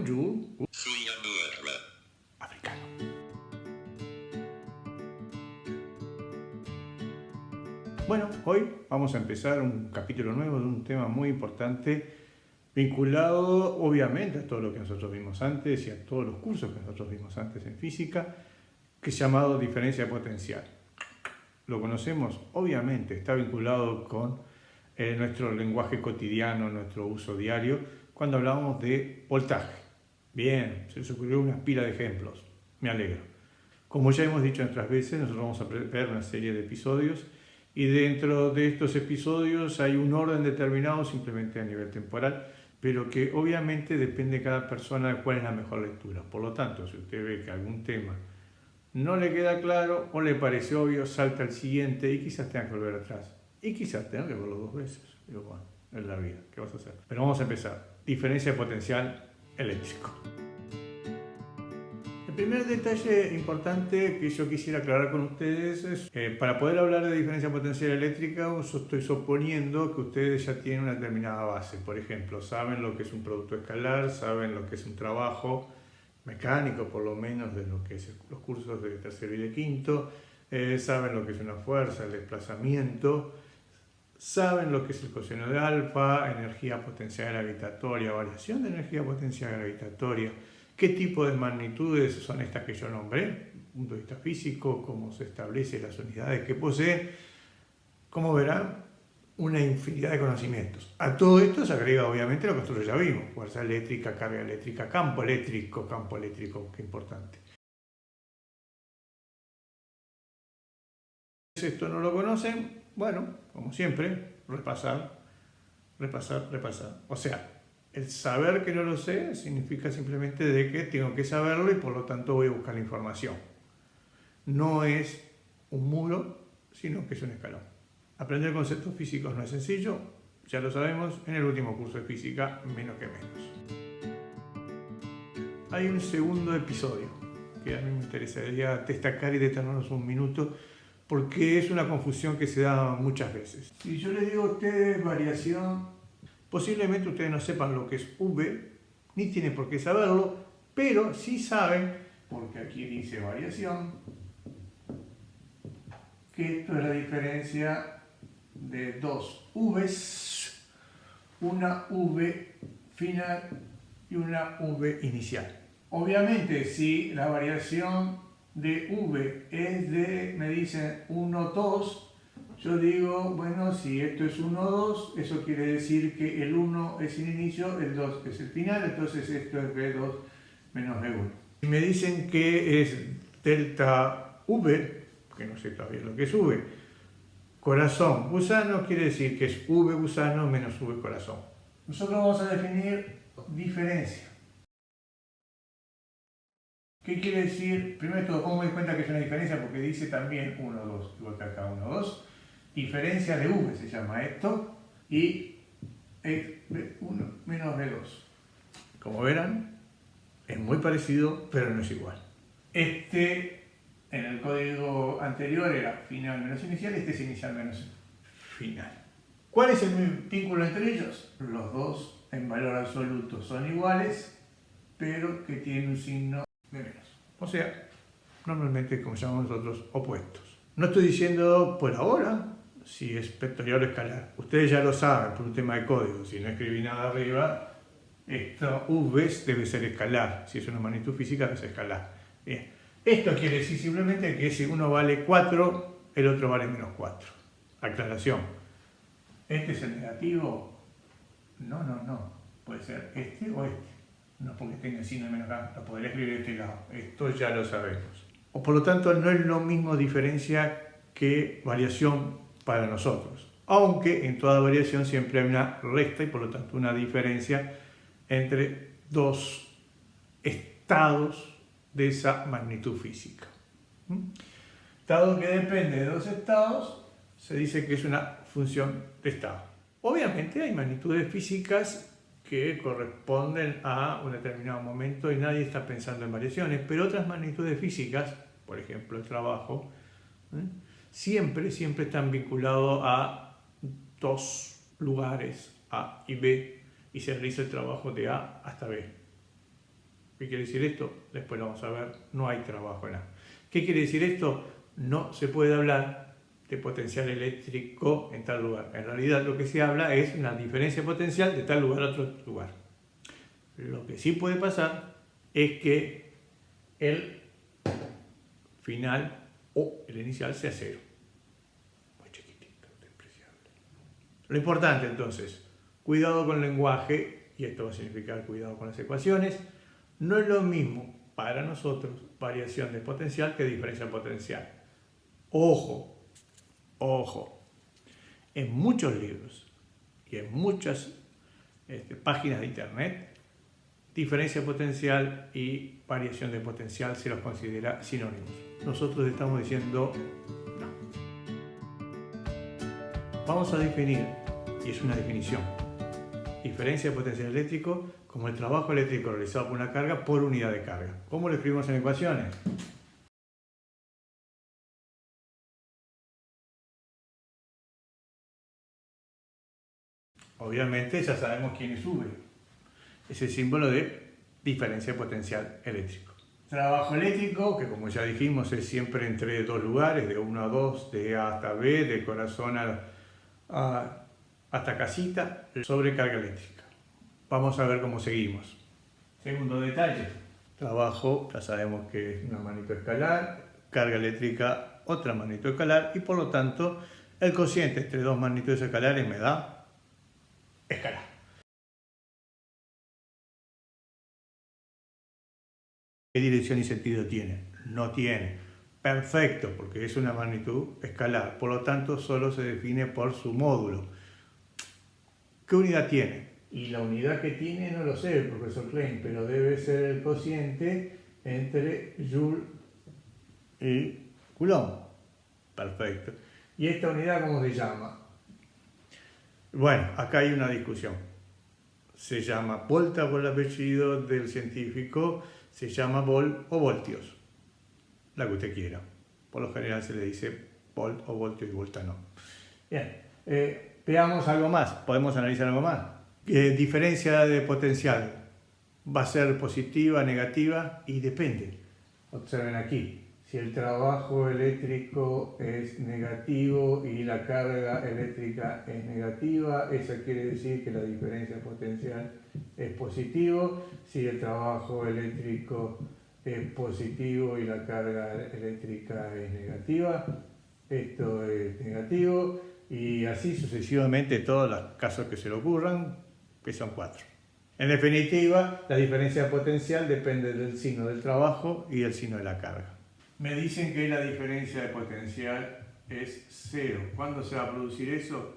Bonjour, africano. Bueno, hoy vamos a empezar un capítulo nuevo de un tema muy importante vinculado obviamente a todo lo que nosotros vimos antes y a todos los cursos que nosotros vimos antes en física, que es llamado diferencia potencial. Lo conocemos, obviamente, está vinculado con nuestro lenguaje cotidiano, nuestro uso diario, cuando hablamos de voltaje. Bien, se les ocurrió una pila de ejemplos, me alegro. Como ya hemos dicho otras veces, nosotros vamos a ver una serie de episodios y dentro de estos episodios hay un orden determinado simplemente a nivel temporal, pero que obviamente depende de cada persona de cuál es la mejor lectura. Por lo tanto, si usted ve que algún tema no le queda claro o le parece obvio, salta al siguiente y quizás tenga que volver atrás. Y quizás tenga que verlo dos veces. Digo, bueno, es la vida, ¿qué vas a hacer? Pero vamos a empezar. Diferencia de potencial eléctrico. El primer detalle importante que yo quisiera aclarar con ustedes es para poder hablar de diferencia potencial eléctrica, yo estoy suponiendo que ustedes ya tienen una determinada base. Por ejemplo, saben lo que es un producto escalar, saben lo que es un trabajo mecánico, por lo menos de lo que es los cursos de tercero y de quinto, saben lo que es una fuerza, el desplazamiento, saben lo que es el coseno de alfa, energía potencial gravitatoria, variación de energía potencial gravitatoria, qué tipo de magnitudes son estas que yo nombré, desde el punto de vista físico, cómo se establecen las unidades que poseen. Como verán, una infinidad de conocimientos. A todo esto se agrega obviamente lo que nosotros ya vimos: fuerza eléctrica, carga eléctrica, campo eléctrico, qué importante. Si esto no lo conocen, bueno, como siempre, repasar. O sea, el saber que no lo sé significa simplemente de que tengo que saberlo y por lo tanto voy a buscar la información. No es un muro, sino que es un escalón. Aprender conceptos físicos no es sencillo, ya lo sabemos, en el último curso de física, menos que menos. Hay un segundo episodio que a mí me interesaría destacar y detenernos un minuto, porque es una confusión que se da muchas veces. Si yo les digo a ustedes variación, posiblemente ustedes no sepan lo que es V, ni tienen por qué saberlo, pero sí saben, porque aquí dice variación, que esto es la diferencia de dos V's, una V final y una V inicial. Obviamente, si la variación de V es de, me dicen 1, 2, yo digo, bueno, si esto es 1, 2, eso quiere decir que el 1 es el inicio, el 2 es el final, entonces esto es V2 menos V1. Si me dicen que es delta V, que no sé todavía lo que es V, corazón gusano, quiere decir que es V gusano menos V corazón. Nosotros vamos a definir diferencia. ¿Qué quiere decir? Primero de todo, ¿cómo me doy cuenta que es una diferencia? Porque dice también 1, 2, igual que acá 1, 2. Diferencia de V se llama esto, y es V1 menos V2. Como verán, es muy parecido, pero no es igual. En el código anterior era final menos inicial, este es inicial menos final. ¿Cuál es el vínculo entre ellos? Los dos en valor absoluto son iguales, pero que tienen un signo de menos. O sea, normalmente, como llamamos nosotros, opuestos. No estoy diciendo por ahora si es vectorial o escalar. Ustedes ya lo saben por un tema de código. Si no escribí nada arriba, esto V debe ser escalar. Si es una magnitud física, debe ser escalar. Bien. Esto quiere decir simplemente que si uno vale 4, el otro vale menos 4. Aclaración. ¿Este es el negativo? No. Puede ser este o este. No porque tenga el signo de menos acá, lo podría escribir de este lado. Esto ya lo sabemos. O por lo tanto, no es lo mismo diferencia que variación para nosotros. Aunque en toda variación siempre hay una resta y por lo tanto una diferencia entre dos estados de esa magnitud física. Dado que depende de dos estados, se dice que es una función de estado. Obviamente hay magnitudes físicas que corresponden a un determinado momento y nadie está pensando en variaciones, pero otras magnitudes físicas, por ejemplo el trabajo, siempre están vinculados a dos lugares, A y B, y se realiza el trabajo de A hasta B. ¿Qué quiere decir esto? Después lo vamos a ver, no hay trabajo en A. ¿Qué quiere decir esto? No se puede hablar de potencial eléctrico en tal lugar. En realidad lo que se habla es una diferencia potencial de tal lugar a otro lugar. Lo que sí puede pasar es que el final o el inicial sea cero. Muy chiquitito, despreciable. Lo importante entonces, cuidado con el lenguaje, y esto va a significar cuidado con las ecuaciones. No es lo mismo para nosotros variación de potencial que diferencia potencial. Ojo, ojo, en muchos libros y en muchas páginas de internet, diferencia potencial y variación de potencial se los considera sinónimos. Nosotros estamos diciendo no. Vamos a definir, y es una definición, diferencia de potencial eléctrico como el trabajo eléctrico realizado por una carga por unidad de carga. ¿Cómo lo escribimos en ecuaciones? Obviamente ya sabemos quién es V. Es el símbolo de diferencia de potencial eléctrico. Trabajo eléctrico, que como ya dijimos es siempre entre dos lugares, de 1 a 2, de A hasta B, de corazón hasta casita, sobre carga eléctrica. Vamos a ver cómo seguimos. Segundo detalle. Trabajo, ya sabemos que es una magnitud escalar, carga eléctrica, otra magnitud escalar, y por lo tanto el cociente entre dos magnitudes escalares me da escalar. ¿Qué dirección y sentido tiene? No tiene. Perfecto, porque es una magnitud escalar, por lo tanto solo se define por su módulo. ¿Qué unidad tiene? Y la unidad que tiene no lo sé, profesor Klein, pero debe ser el cociente entre Joule y Coulomb. Perfecto. ¿Y esta unidad cómo se llama? Bueno, acá hay una discusión. Se llama volta por el apellido del científico, se llama volt o voltios, la que usted quiera. Por lo general se le dice volt o voltios y volta no. Bien, veamos algo más, podemos analizar algo más. Diferencia de potencial, ¿va a ser positiva, negativa? Y depende. Observen aquí, si el trabajo eléctrico es negativo y la carga eléctrica es negativa, eso quiere decir que la diferencia potencial es positivo. Si el trabajo eléctrico es positivo y la carga eléctrica es negativa, esto es negativo, y así sucesivamente todos los casos que se le ocurran, que son 4. En definitiva, la diferencia potencial depende del signo del trabajo y del signo de la carga. Me dicen que la diferencia de potencial es 0. ¿Cuándo se va a producir eso?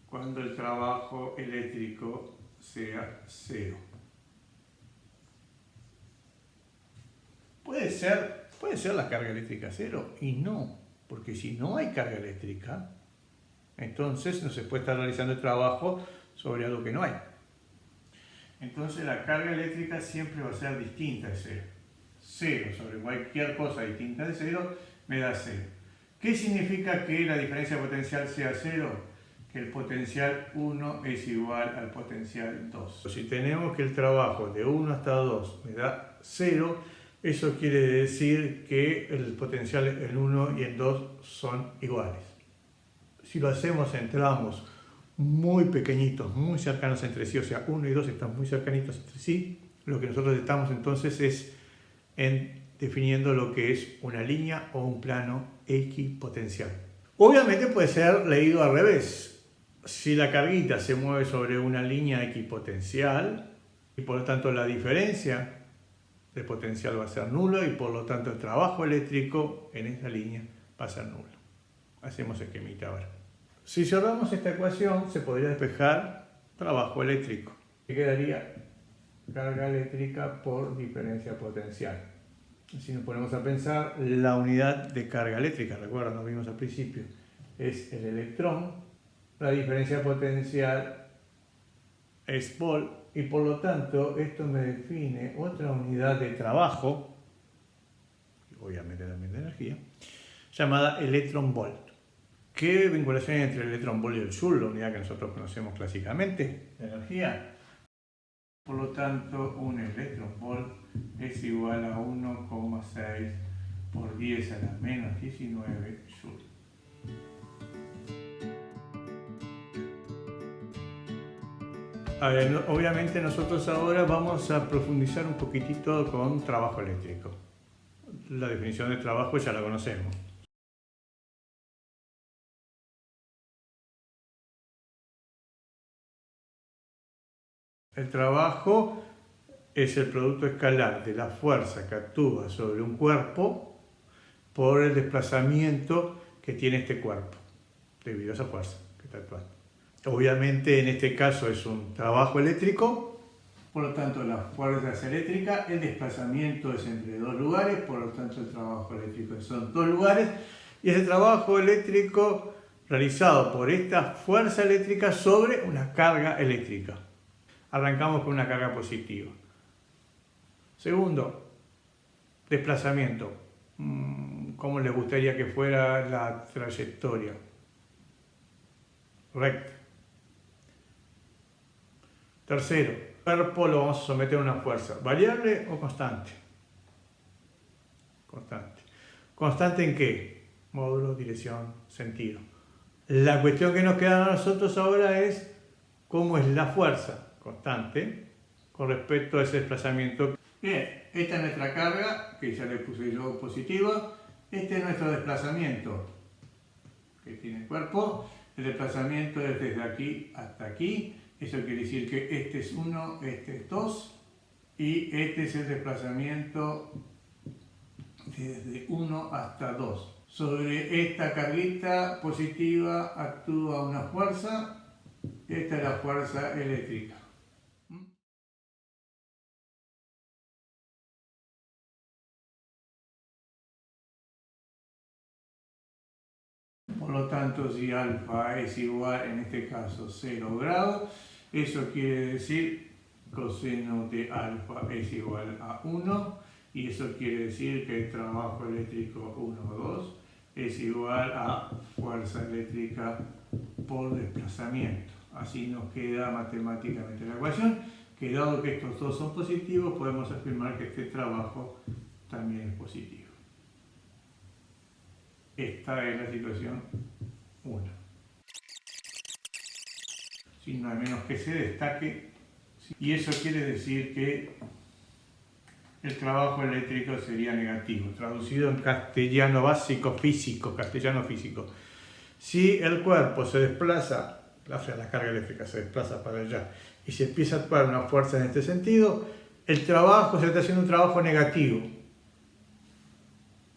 Cuando el trabajo eléctrico sea 0. Puede ser la carga eléctrica 0 y no, porque si no hay carga eléctrica, entonces no se puede estar realizando el trabajo sobre algo que no hay. Entonces la carga eléctrica siempre va a ser distinta de 0. 0 sobre cualquier cosa distinta de 0 me da 0. ¿Qué significa que la diferencia potencial sea 0? Que el potencial 1 es igual al potencial 2. Si tenemos que el trabajo de 1 hasta 2 me da 0, eso quiere decir que el potencial en 1 y en 2 son iguales. Si lo hacemos en tramos muy pequeñitos, muy cercanos entre sí, o sea, 1 y 2 están muy cercanitos entre sí, lo que nosotros estamos entonces es definiendo lo que es una línea o un plano equipotencial. Obviamente puede ser leído al revés. Si la carguita se mueve sobre una línea equipotencial y por lo tanto la diferencia de potencial va a ser nulo y por lo tanto el trabajo eléctrico en esa línea va a ser nulo. Hacemos esquemita ahora. Si cerramos esta ecuación se podría despejar trabajo eléctrico. ¿Qué quedaría? Carga eléctrica por diferencia potencial. Si nos ponemos a pensar, la unidad de carga eléctrica, recuerdan, lo vimos al principio, es el electrón, la diferencia potencial es volt, y por lo tanto esto me define otra unidad de trabajo, obviamente también de energía, llamada electron-volt. ¿Qué vinculación hay entre el electron-volt y el joule, la unidad que nosotros conocemos clásicamente de energía? Por lo tanto, un electronvolt es igual a 1,6 por 10 a la menos 19 joules. A ver, obviamente nosotros ahora vamos a profundizar un poquitito con trabajo eléctrico. La definición de trabajo ya la conocemos. El trabajo es el producto escalar de la fuerza que actúa sobre un cuerpo por el desplazamiento que tiene este cuerpo, debido a esa fuerza que está actuando. Obviamente en este caso es un trabajo eléctrico, por lo tanto la fuerza es eléctrica, el desplazamiento es entre dos lugares, por lo tanto el trabajo eléctrico son dos lugares, y ese trabajo eléctrico realizado por esta fuerza eléctrica sobre una carga eléctrica. Arrancamos con una carga positiva. Segundo, desplazamiento. ¿Cómo les gustaría que fuera la trayectoria? Recta. Tercero, el cuerpo lo vamos a someter a una fuerza, ¿variable o constante? Constante. ¿Constante en qué? Módulo, dirección, sentido. La cuestión que nos queda a nosotros ahora es cómo es la fuerza constante con respecto a ese desplazamiento. Bien, esta es nuestra carga, que ya le puse yo positiva. Este es nuestro desplazamiento que tiene el cuerpo. El desplazamiento es desde aquí hasta aquí. Eso quiere decir que este es 1, este es 2. Y este es el desplazamiento desde 1 hasta 2. Sobre esta carguita positiva actúa una fuerza. Esta es la fuerza eléctrica. Por lo tanto, si alfa es igual, en este caso, 0 grados, eso quiere decir coseno de alfa es igual a 1, y eso quiere decir que el trabajo eléctrico 1 o 2 es igual a fuerza eléctrica por desplazamiento. Así nos queda matemáticamente la ecuación, que dado que estos dos son positivos, podemos afirmar que este trabajo también es positivo. Esta es la situación 1. Si no hay menos que se destaque, y eso quiere decir que el trabajo eléctrico sería negativo, traducido en castellano básico físico, castellano físico. Si el cuerpo se desplaza, la carga eléctrica se desplaza para allá, y se empieza a actuar una fuerza en este sentido, el trabajo se está haciendo un trabajo negativo.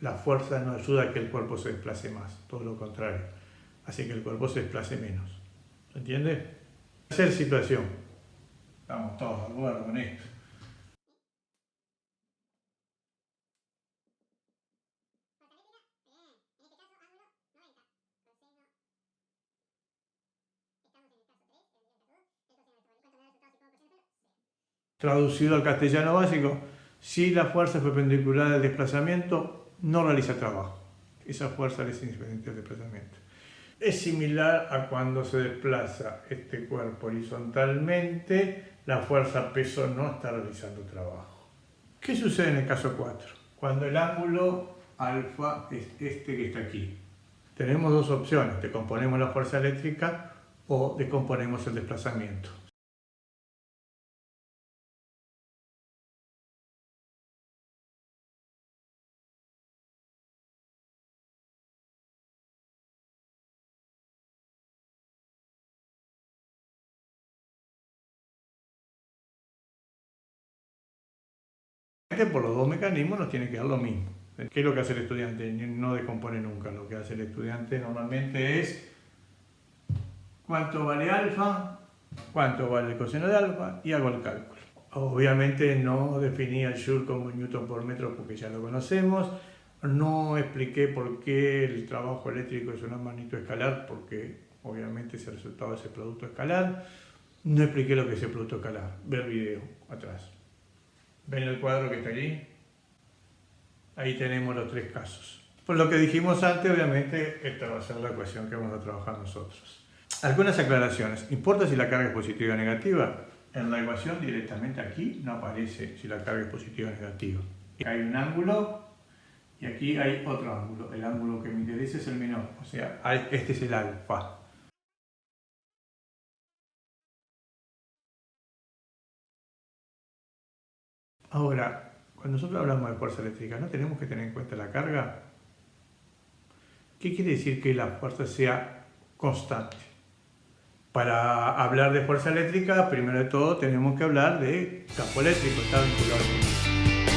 La fuerza no ayuda a que el cuerpo se desplace más, todo lo contrario, hace que el cuerpo se desplace menos. ¿Se entiende? Tercera situación. Estamos todos de acuerdo con esto. Traducido al castellano básico, si la fuerza es perpendicular al desplazamiento, no realiza trabajo. Esa fuerza es independiente del desplazamiento. Es similar a cuando se desplaza este cuerpo horizontalmente, la fuerza peso no está realizando trabajo. ¿Qué sucede en el caso 4? Cuando el ángulo alfa es este que está aquí. Tenemos dos opciones, decomponemos la fuerza eléctrica o decomponemos el desplazamiento. Por los dos mecanismos nos tiene que dar lo mismo. ¿Qué es lo que hace el estudiante? No decompone nunca. Lo que hace el estudiante normalmente es cuánto vale alfa, cuánto vale el coseno de alfa y hago el cálculo. Obviamente no definí el joule como newton por metro porque ya lo conocemos. No expliqué por qué el trabajo eléctrico es una magnitud escalar porque obviamente es el resultado de ese producto escalar. No expliqué lo que es el producto escalar. Ver video atrás. ¿Ven el cuadro que está allí? Ahí tenemos los tres casos. Por lo que dijimos antes, obviamente, esta va a ser la ecuación que vamos a trabajar nosotros. Algunas aclaraciones. ¿Importa si la carga es positiva o negativa? en la ecuación directamente aquí no aparece si la carga es positiva o negativa. Hay un ángulo y aquí hay otro ángulo. El ángulo que me interesa es el menor, o sea, este es el alfa. Ahora, cuando nosotros hablamos de fuerza eléctrica, ¿no tenemos que tener en cuenta la carga? ¿Qué quiere decir que la fuerza sea constante? Para hablar de fuerza eléctrica, primero de todo tenemos que hablar de campo eléctrico, está vinculado con eso.